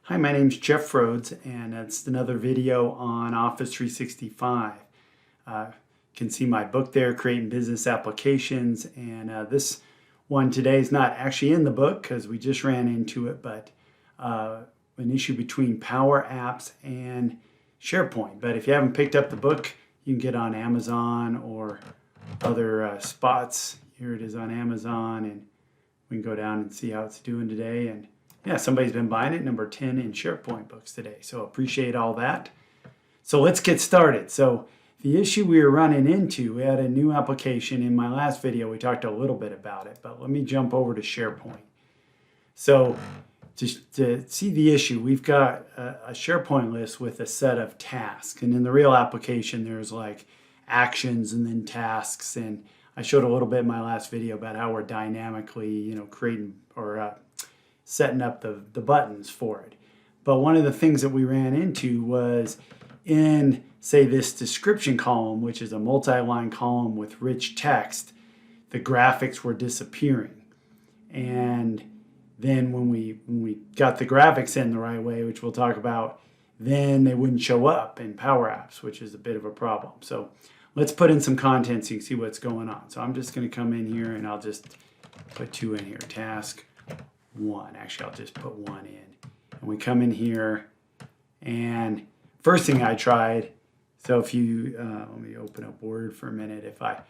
Hi, my name's Jeff Rhodes, and it's another video on Office 365. You can see my book there, Creating Business Applications, and this one today is not actually in the book because we just ran into it, but an issue between PowerApps and SharePoint. But if you haven't picked up the book, you can get on Amazon or other spots. Here it is on Amazon, and we can go down and see how it's doing today. And yeah, somebody's been buying it, number 10 in SharePoint books today. So appreciate all that. So let's get started. So the issue we were running into, we had a new application. In my last video, we talked a little bit about it, but let me jump over to SharePoint. So to see the issue, we've got a SharePoint list with a set of tasks. And in the real application, there's like actions and then tasks. And I showed a little bit in my last video about how we're dynamically, creating or setting up the buttons for it. But one of the things that we ran into was in, say, this description column, which is a multi-line column with rich text, the graphics were disappearing. And then when we got the graphics in the right way, which we'll talk about, then they wouldn't show up in PowerApps, which is a bit of a problem. So let's put in some content so you can see what's going on. So I'm just going to come in here and I'll just put 2 in here. Task 1. Actually, I'll just put 1 in. And we come in here, and first thing I tried, so if you, let me open up Word for a minute. If I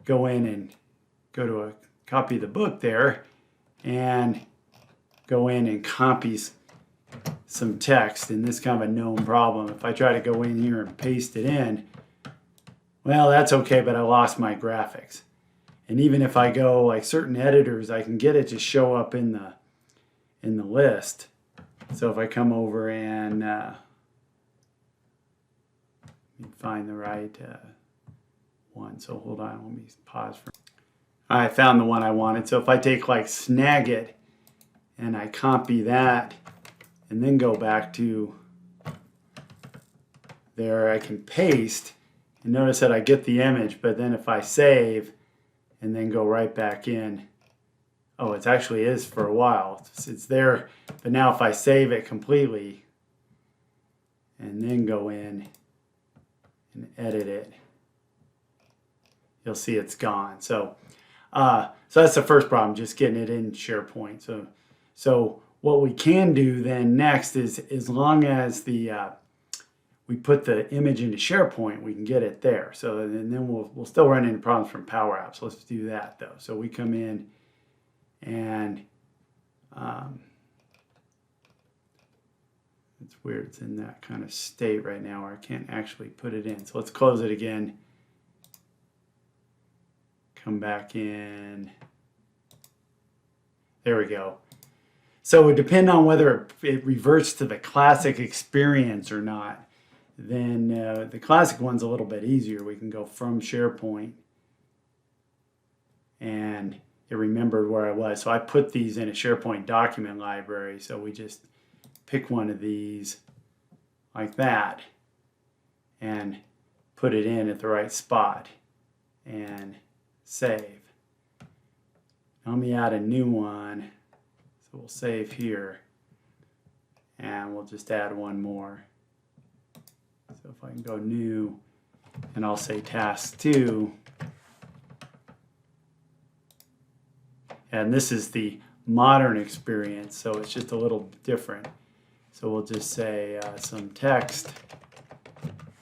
go in and go to a copy of the book there, and go in and copies some text, and this is kind of a known problem. If I try to go in here and paste it in, well, that's okay, but I lost my graphics. And even if I go like certain editors, I can get it to show up in the list. So if I come over and find the right one. So hold on, let me pause for. I found the one I wanted. So if I take like Snagit and I copy that and then go back to there, I can paste. And notice that I get the image, but then if I save and then go right back in, oh, it actually is for a while. It's there, but now if I save it completely and then go in and edit it, you'll see it's gone. So that's the first problem, just getting it in SharePoint. So what we can do then next is, as long as we put the image into SharePoint, we can get it there. So and then we'll still run into problems from PowerApps. Let's do that though. So we come in and it's weird. It's in that kind of state right now where I can't actually put it in. So let's close it again. Come back in. There we go. So it would depend on whether it reverts to the classic experience or not. Then the classic one's a little bit easier. We can go from SharePoint, and it remembered where I was. So I put these in a SharePoint document library. So we just pick one of these like that and put it in at the right spot and save. Let me add a new one. So we'll save here, and we'll just add one more. So if I can go new, and I'll say task 2. And this is the modern experience, so it's just a little different. So we'll just say some text,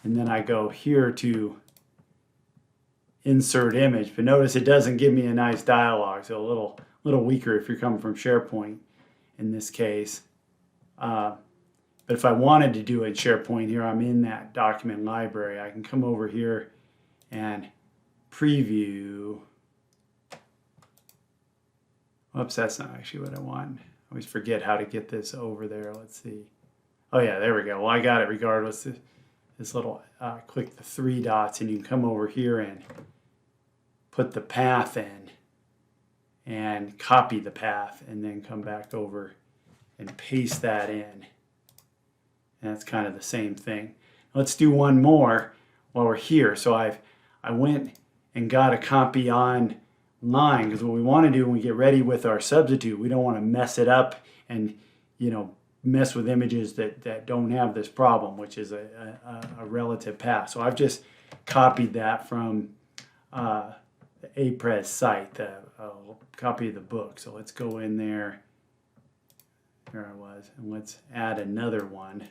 and then I go here to insert image. But notice it doesn't give me a nice dialogue, so a little weaker if you're coming from SharePoint in this case. But if I wanted to do it in SharePoint here, I'm in that document library. I can come over here and preview. Whoops, that's not actually what I want. I always forget how to get this over there. Let's see. Oh yeah, there we go. Well, I got it regardless. This little, click the 3 dots, and you can come over here and put the path in and copy the path, and then come back over and paste that in. And that's kind of the same thing. Let's do one more while we're here. So I went and got a copy online, because what we want to do when we get ready with our substitute, we don't want to mess it up and mess with images that don't have this problem, which is a relative path. So I've just copied that from the APRES site, the copy of the book. So let's go in there. There I was, and let's add another one.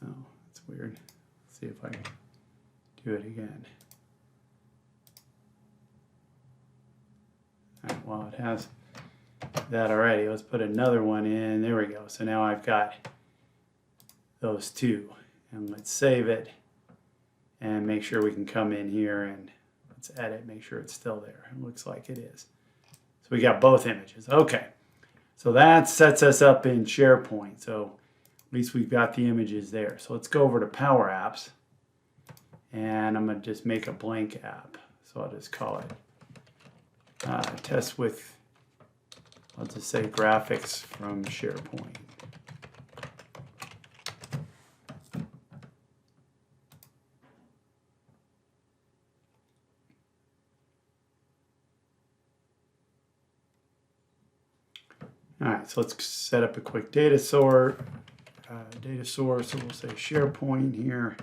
Oh, that's weird. Let's see if I can do it again. All right, well, it has that already. Let's put another one in. There we go. So now I've got those two. And let's save it and make sure we can come in here and let's edit, make sure it's still there. It looks like it is. So we got both images. Okay. So that sets us up in SharePoint. So at least we've got the images there. So let's go over to PowerApps. And I'm going to just make a blank app. So I'll just call it test with, I'll just say graphics from SharePoint. All right, so let's set up a quick data source. So we'll say SharePoint here.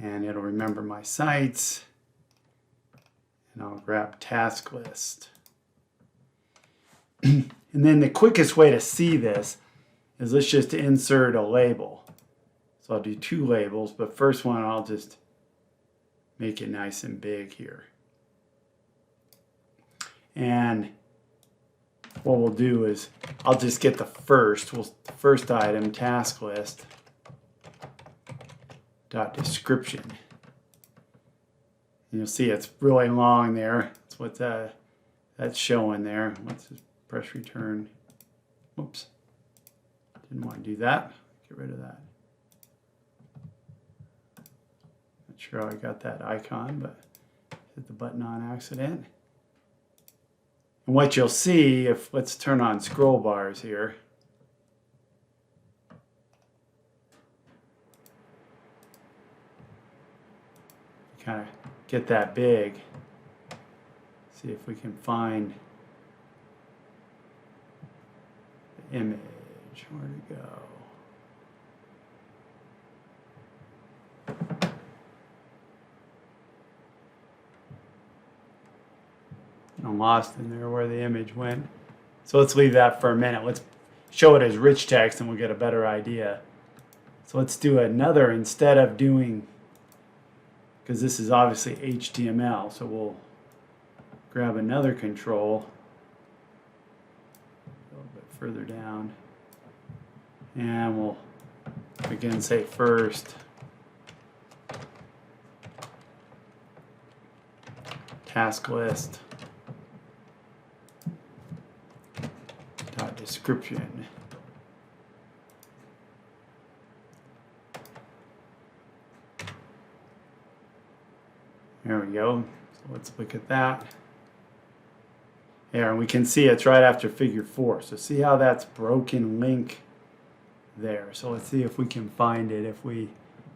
And it'll remember my sites. And I'll grab task list. And then the quickest way to see this is let's just insert a label. So I'll do two labels, but first one I'll just make it nice and big here. And what we'll do is I'll just get the first item, task list, dot description. And you'll see it's really long there. That's what that's showing there. Let's just press return. Whoops. Didn't want to do that. Get rid of that. Not sure how I got that icon, but hit the button on accident. And what you'll see, if let's turn on scroll bars here. Kind of get that big. See if we can find the image. Where'd it go? I'm lost in there where the image went. So let's leave that for a minute. Let's show it as rich text and we'll get a better idea. So let's do another instead of doing, because this is obviously HTML, so we'll grab another control a little bit further down. And we'll again say first task list. Description. There we go. So let's look at that. There, and we can see it's right after figure 4. So see how that's broken link there. So let's see if we can find it. If we,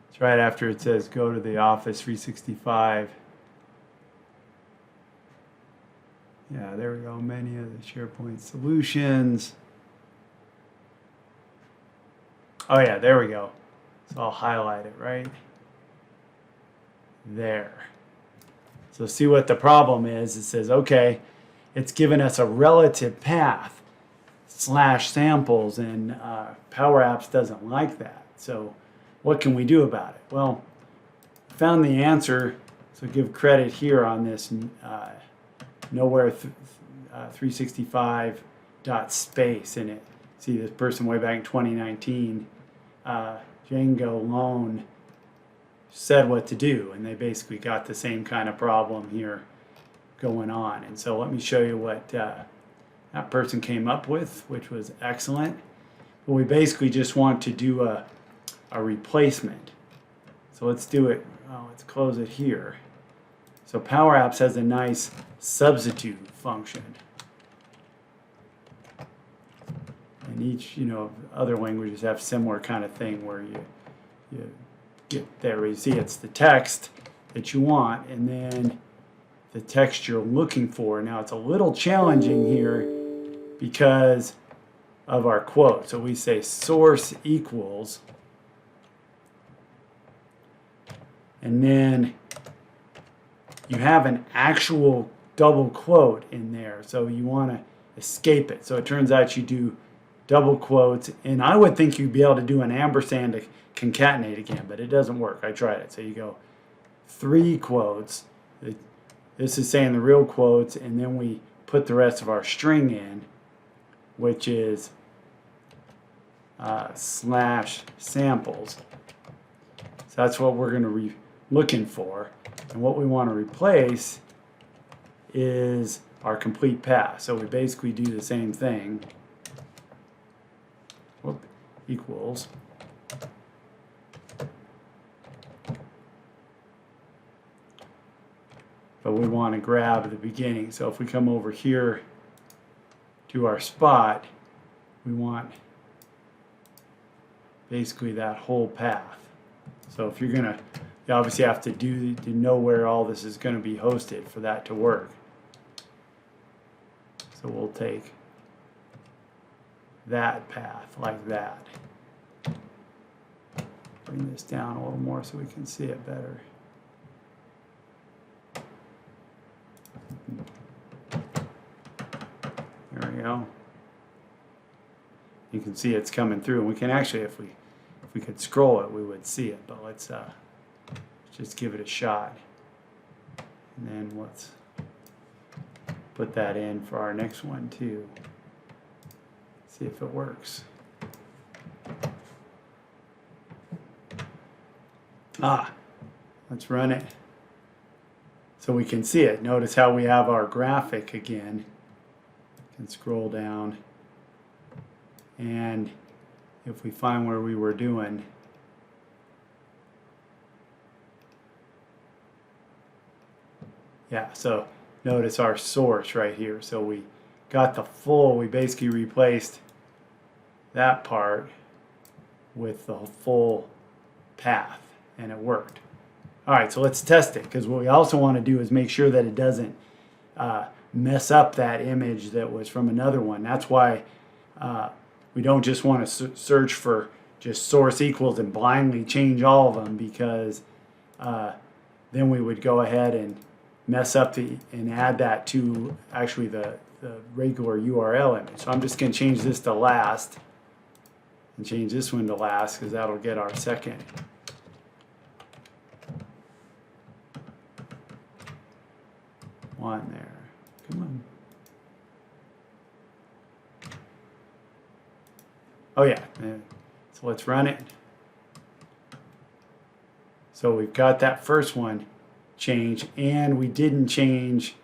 it's right after it says go to the Office 365. Yeah, there we go. Many of the SharePoint solutions. Oh yeah, there we go. So I'll highlight it right there. So see what the problem is. It says, okay, it's given us a relative path /samples, and PowerApps doesn't like that. So what can we do about it? Well, I found the answer. So give credit here on this nowhere 365.space in it. See this person way back in 2019, Django Lone said what to do, and they basically got the same kind of problem here going on. And so let me show you what that person came up with, which was excellent. But we basically just want to do a replacement. So let's do it. Oh, let's close it here. So PowerApps has a nice substitute function. And each, other languages have similar kind of thing where you there you see it's the text that you want, and then the text you're looking for. Now it's a little challenging here because of our quote. So we say source equals, and then you have an actual double quote in there, so you want to escape it. So it turns out you do double quotes, and I would think you'd be able to do an ampersand to concatenate again, but it doesn't work. I tried it. So you go 3 quotes. This is saying the real quotes, and then we put the rest of our string in, which is slash samples. So that's what we're going to be looking for. And what we want to replace is our complete path. So we basically do the same thing. Whoop, equals. But we want to grab the beginning. So if we come over here to our spot, we want basically that whole path. So if you're gonna, you obviously have to know where all this is going to be hosted for that to work. So we'll take that path like that. Bring this down a little more so we can see it better. There we go. You can see it's coming through, and we can actually, if we could scroll it, we would see it. But let's just give it a shot, and then let's put that in for our next one too. See if it works. Let's run it so we can see it. Notice how we have our graphic again. Can scroll down, and if we find where we were doing, yeah, so notice our source right here. So we got the full, we basically replaced that part with the full path, and it worked. All right, so let's test it, because what we also want to do is make sure that it doesn't mess up that image that was from another one. That's why we don't just want to search for just source equals and blindly change all of them, because then we would go ahead and mess up and add that to actually the regular URL image. So I'm just going to change this to last and change this one to last, because that'll get our second. One there. Come on. Oh yeah. So let's run it. So we've got that first one changed, and we didn't change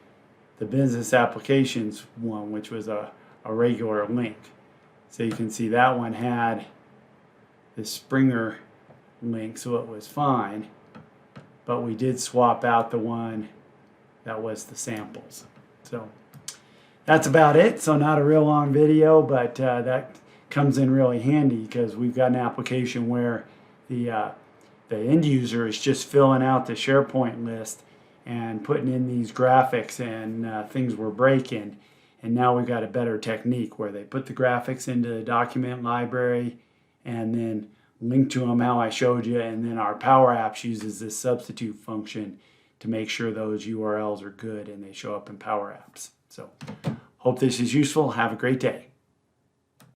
the business applications one, which was a regular link. So you can see that one had the Springer link, so it was fine. But we did swap out the one that was the samples. So that's about it. So not a real long video, but that comes in really handy, because we've got an application where the end user is just filling out the SharePoint list and putting in these graphics, and things were breaking. And now we've got a better technique where they put the graphics into the document library and then link to them how I showed you, and then our PowerApps uses this substitute function to make sure those URLs are good and they show up in PowerApps. So hope this is useful. Have a great day.